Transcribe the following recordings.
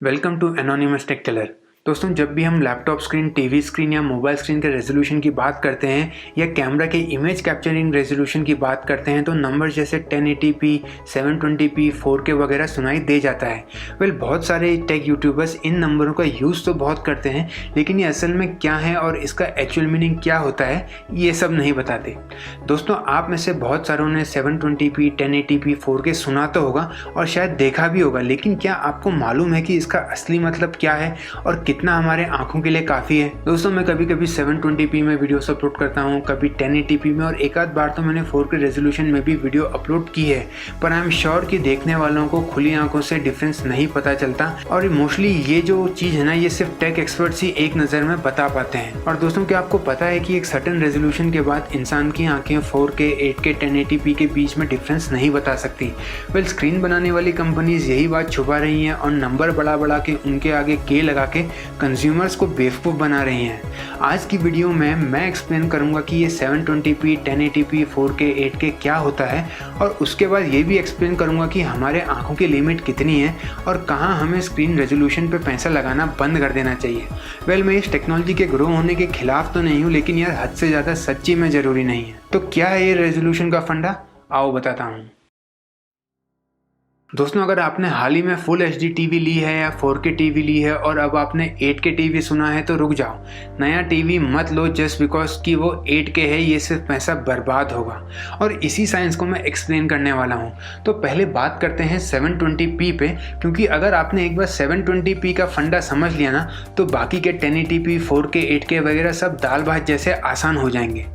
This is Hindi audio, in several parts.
Welcome to Anonymous Tech Tailor. दोस्तों, जब भी हम लैपटॉप स्क्रीन, टीवी स्क्रीन या मोबाइल स्क्रीन के रेजोल्यूशन की बात करते हैं या कैमरा के इमेज कैप्चरिंग रेजोल्यूशन की बात करते हैं तो नंबर जैसे 1080p, 720p, 4K वगैरह सुनाई दे जाता है। बहुत सारे टेक यूट्यूबर्स इन नंबरों का यूज़ तो बहुत करते हैं, लेकिन ये असल में क्या है और इसका एक्चुअल मीनिंग क्या होता है ये सब नहीं बताते। दोस्तों, आप में से बहुत सारों ने 720p, 1080p, 4K सुना तो होगा और शायद देखा भी होगा, लेकिन क्या आपको मालूम है कि इसका असली मतलब क्या है और कितना हमारे आंखों के लिए काफ़ी है। दोस्तों, मैं कभी कभी 720p में वीडियोस अपलोड करता हूँ, कभी 1080p में, और एक आध बार तो मैंने 4K रेजोल्यूशन में भी वीडियो अपलोड की है। पर आई एम श्योर कि देखने वालों को खुली आंखों से डिफरेंस नहीं पता चलता और मोस्टली ये जो चीज़ है ना, ये सिर्फ टेक एक्सपर्ट्स ही एक नज़र में बता पाते हैं। और दोस्तों, क्या आपको पता है कि एक सर्टेन रेजोल्यूशन के बाद इंसान की आंखें 4K, 8K, 1080p के बीच में डिफरेंस नहीं बता सकती। स्क्रीन बनाने वाली कंपनीज यही बात छुपा रही हैं और नंबर बढ़ा बढ़ा के उनके आगे के लगा के कंज्यूमर्स को बेवकूफ़ बना रही हैं। आज की वीडियो में मैं एक्सप्लेन करूंगा कि ये 720p, 1080p, 4K, 8K क्या होता है, और उसके बाद ये भी एक्सप्लेन करूंगा कि हमारे आंखों की लिमिट कितनी है और कहां हमें स्क्रीन रेजोल्यूशन पे पैसा लगाना बंद कर देना चाहिए। मैं इस टेक्नोलॉजी के ग्रो होने के खिलाफ तो नहीं हूँ, लेकिन यार हद से ज़्यादा सच्ची में ज़रूरी नहीं है। तो क्या है ये रेजोल्यूशन का फंडा, आओ बताता हूँ। दोस्तों, अगर आपने हाल ही में फुल HD टीवी ली है या 4K टीवी ली है और अब आपने 8K टीवी सुना है तो रुक जाओ। नया टीवी मत लो जस्ट बिकॉज कि वो 8K है, ये सिर्फ पैसा बर्बाद होगा। और इसी साइंस को मैं एक्सप्लेन करने वाला हूँ। तो पहले बात करते हैं 720p पे, क्योंकि अगर आपने एक बार 720p का फंडा समझ लिया ना तो बाकी के 1080p, 4K, 8K वगैरह सब दाल भात जैसे आसान हो जाएंगे।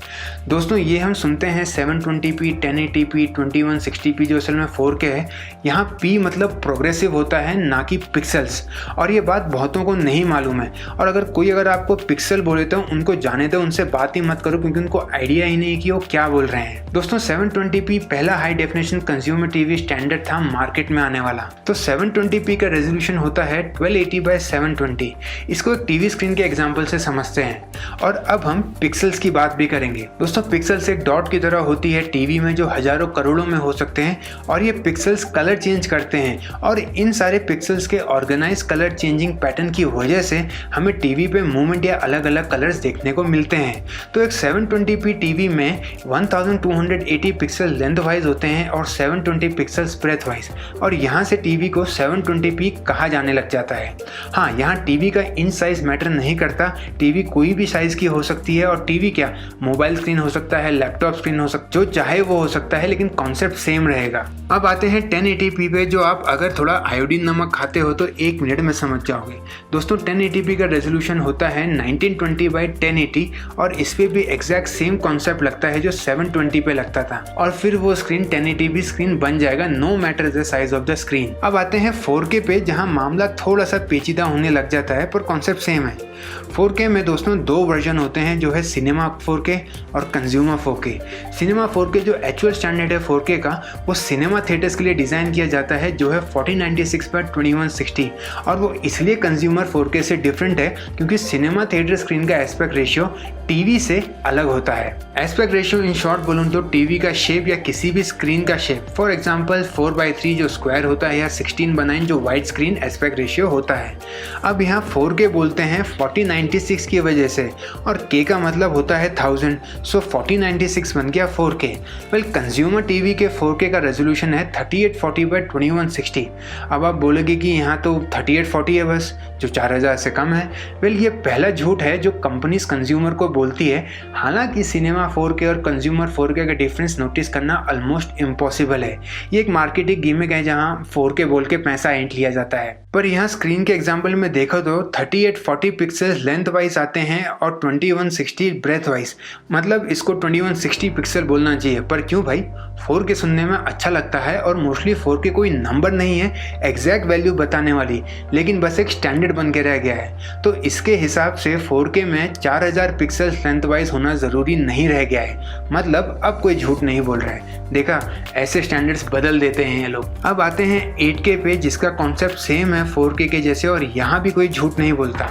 दोस्तों, ये हम सुनते हैं 720p, 1080p, 2160p जो असल में 4K है। यहाँ P मतलब प्रोग्रेसिव होता है, ना कि पिक्सल्स, और ये बात बहुतों को नहीं मालूम है। और अगर आपको पिक्सल बोले तो उनको जाने दो, उनसे बात ही मत करो, क्योंकि उनको आइडिया ही नहीं कि वो क्या बोल रहे हैं। दोस्तों, 720p पहला high definition consumer TV standard था मार्केट में आने वाला। तो 720p का रेजोल्यूशन होता है 1280x720। इसको एक टीवी स्क्रीन के एग्जाम्पल से समझते हैं। और अब हम पिक्सल्स की बात भी करेंगे। दोस्तों, पिक्सल्स एक डॉट की तरह होती है टीवी में, जो हजारों करोड़ों में हो सकते हैं, और ये पिक्सल्स कलर चेंज करते हैं। और इन सारे पिक्सल्स के ऑर्गेनाइज कलर चेंजिंग पैटर्न की वजह से हमें टीवी पे मूवमेंट या अलग अलग कलर्स देखने को मिलते हैं। तो एक 720p टीवी में 1280 पिक्सल लेंथ वाइज होते हैं और 720 पिक्सल्स ब्रेथ वाइज, और यहाँ से टीवी को 720p कहा जाने लग जाता है। हाँ, यहाँ टीवी का इन साइज मैटर नहीं करता। टीवी कोई भी साइज की हो सकती है, और टीवी क्या, मोबाइल स्क्रीन हो सकता है, लैपटॉप स्क्रीन हो सकता है, जो चाहे वो हो सकता है, लेकिन कॉन्सेप्ट सेम रहेगा। अब आते हैं 1080p पे, जो आप अगर थोड़ा आयोडीन नमक खाते हो तो 1 मिनट में समझ जाओगे। दोस्तों, 1080p का रेजोल्यूशन होता है 1920x1080, और इस पे भी एग्जैक्ट सेम कॉन्सेप्ट लगता है जो 720 पे लगता था, और फिर वो स्क्रीन 1080p स्क्रीन बन जाएगा, no matter the size of the screen. अब आते हैं 4K पे, जहां मामला थोड़ा सा पेचीदा होने लग जाता है, पर कॉन्सेप्ट सेम है। 4K में दोस्तों 2 वर्जन होते हैं, जो है सिनेमा 4K और कंज्यूमर 4K। सिनेमा 4K जो एक्चुअल स्टैंडर्ड है 4K का, वो सिनेमा थिएटर्स के लिए डिज़ाइन किया जाता है, जो है 4096x2160, और वो इसलिए कंज्यूमर 4K से डिफरेंट है क्योंकि सिनेमा थिएटर स्क्रीन का एस्पेक्ट रेशियो टीवी से अलग होता है। एस्पेक्ट रेशियो इन शॉर्ट बोलूँ तो टीवी का शेप या किसी भी स्क्रीन का शेप, फॉर एग्जांपल 4:3 जो स्क्वायर होता है, या 16:9 जो वाइड स्क्रीन एस्पेक्ट रेशियो होता है। अब यहाँ 4K बोलते हैं 4096 की वजह से, और K का मतलब होता है 1000, सो 4096 बन गया 4K। कंज्यूमर टीवी के 4K का रेजोल्यूशन है 3840x2160। अब आप बोलोगे कि यहाँ तो 3840 है बस, जो 4000 से कम है। ये पहला झूठ है जो कंपनीज कंज्यूमर को बोलती है। हालांकि सिनेमा 4K और कंज्यूमर 4K का डिफरेंस नोटिस करना ऑलमोस्ट इम्पॉसिबल है। ये एक मार्केटिंग गिमिक है जहाँ 4K बोल के पैसा ऐंठ लिया जाता है। पर यहाँ स्क्रीन के एग्जाम्पल में देखो तो 3840 पिक्सल्स लेंथ वाइज आते हैं और 2160 ब्रेथ वाइज, मतलब इसको 2160 पिक्सल बोलना चाहिए। पर क्यों भाई, 4K सुनने में अच्छा लगता है, और मोस्टली 4K कोई नंबर नहीं है एग्जैक्ट वैल्यू बताने वाली, लेकिन बस एक स्टैंडर्ड बन के रह गया है। तो इसके हिसाब से 4K में 4000 पिक्सल्स लेंथ वाइज होना ज़रूरी नहीं रह गया है। मतलब अब कोई झूठ नहीं बोल रहा है। देखा, ऐसे स्टैंडर्ड्स बदल देते हैं ये लोग। अब आते हैं 8K पे, जिसका कॉन्सेप्ट सेम है 4K के जैसे, और यहाँ भी कोई झूठ नहीं बोलता।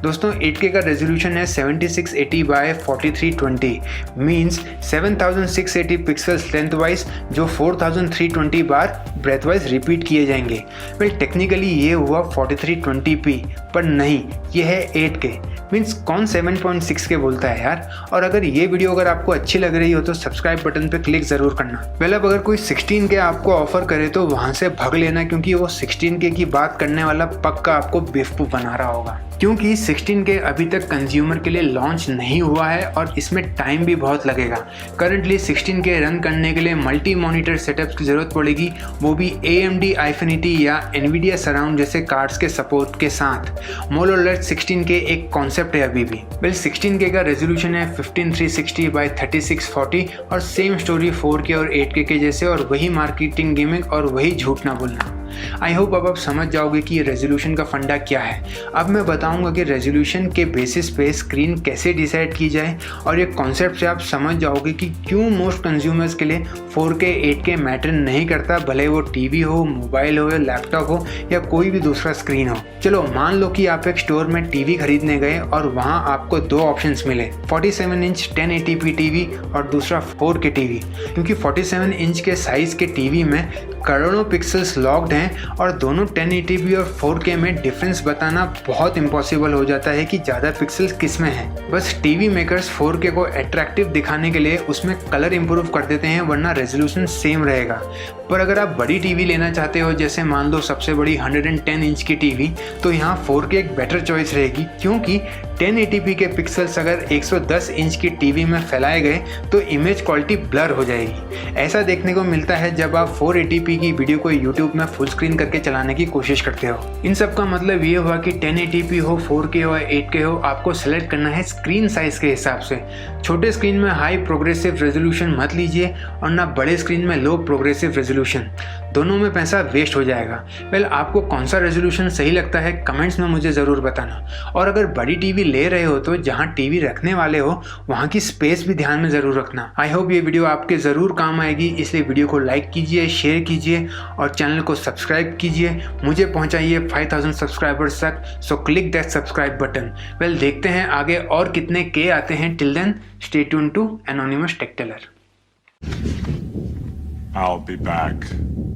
दोस्तों, 8K का रेजोल्यूशन है 7680x4320, means 7680 pixels length wise, जो 4320 बार ब्रेथ वाइज रिपीट किए जाएंगे। वेल टेक्निकली ये हुआ 4320p, पर नहीं, ये है 8K। मीन्स कौन 7.6K बोलता है यार। और अगर ये वीडियो अगर आपको अच्छी लग रही हो तो सब्सक्राइब बटन पे क्लिक ज़रूर करना। वेल अब अगर कोई 16K आपको ऑफर करे तो वहाँ से भाग लेना, क्योंकि वो 16K की बात करने वाला पक्का आपको बेवकूफ़ बना रहा होगा। क्योंकि 16K अभी तक कंज्यूमर के लिए लॉन्च नहीं हुआ है और इसमें टाइम भी बहुत लगेगा। करंटली 16K रन करने के लिए मल्टी मॉनिटर सेटअप्स की ज़रूरत पड़ेगी, वो भी AMD Infinity या NVIDIA Surround जैसे कार्ड्स के सपोर्ट के साथ। मोर और लेस 16K एक कॉन्सेप्ट है अभी भी। वेल 16K का रेजोल्यूशन है 15360 by 3640 और सेम स्टोरी 4K और 8K के जैसे, और वही मार्केटिंग गिमिक और वही झूठ ना बोलना। आई होप अब आप समझ जाओगे कि रेजोल्यूशन का फंडा क्या है। अब मैं बताऊंगा कि रेजोल्यूशन के बेसिस पे स्क्रीन कैसे डिसाइड की जाए, और ये कॉन्सेप्ट से आप समझ जाओगे कि क्यों मोस्ट कंज्यूमर्स के लिए 4K 8K मैटर नहीं करता, भले वो टीवी हो, मोबाइल हो या लैपटॉप हो या कोई भी दूसरा स्क्रीन हो। चलो मान लो कि आप एक स्टोर में टीवी खरीदने गए और वहाँ आपको दो ऑप्शंस मिले, 47 इंच 1080p टीवी और दूसरा 4K टीवी। क्योंकि 47 इंच के साइज़ के टीवी में करोड़ों पिक्सल्स लॉक्ड हैं और दोनों 1080p और 4K में डिफरेंस बताना बहुत इम्पॉसिबल हो जाता है कि ज़्यादा पिक्सल्स किस में हैं। बस टीवी मेकर्स 4K को अट्रैक्टिव दिखाने के लिए उसमें कलर इंप्रूव कर देते हैं, वरना रेजोल्यूशन सेम रहेगा। पर अगर आप बड़ी टीवी लेना चाहते हो, जैसे मान लो सबसे बड़ी 110 इंच की टीवी, तो यहाँ 4K एक बेटर चॉइस रहेगी, क्योंकि 1080p के पिक्सल्स अगर 110 इंच की टीवी में फैलाए गए तो इमेज क्वालिटी ब्लर हो जाएगी। ऐसा देखने को मिलता है जब आप 480p की वीडियो को यूट्यूब में फुल स्क्रीन करके चलाने की कोशिश करते हो। इन सब का मतलब ये हुआ कि 1080p हो, 4K हो या 8K हो, आपको सेलेक्ट करना है स्क्रीन साइज के हिसाब से। छोटे स्क्रीन में हाई प्रोग्रेसिव रेजोल्यूशन मत लीजिए और ना बड़े स्क्रीन में लो प्रोग्रेसिव रेजोल्यूशन, दोनों में पैसा वेस्ट हो जाएगा। वेल आपको कौन सा रेजोल्यूशन सही लगता है कमेंट्स में मुझे ज़रूर बताना। और अगर बड़ी टीवी ले रहे हो तो जहाँ टीवी रखने वाले हो वहाँ की स्पेस भी ध्यान में ज़रूर रखना। आई होप ये वीडियो आपके ज़रूर काम आएगी, इसलिए वीडियो को लाइक कीजिए, शेयर कीजिए और चैनल को सब्सक्राइब कीजिए। मुझे पहुँचाइए 5000 सब्सक्राइबर्स तक, so click that subscribe button. Well देखते हैं आगे और कितने के आते हैं। Till then stay tuned to Anonymous Tech Tailor. I'll be back.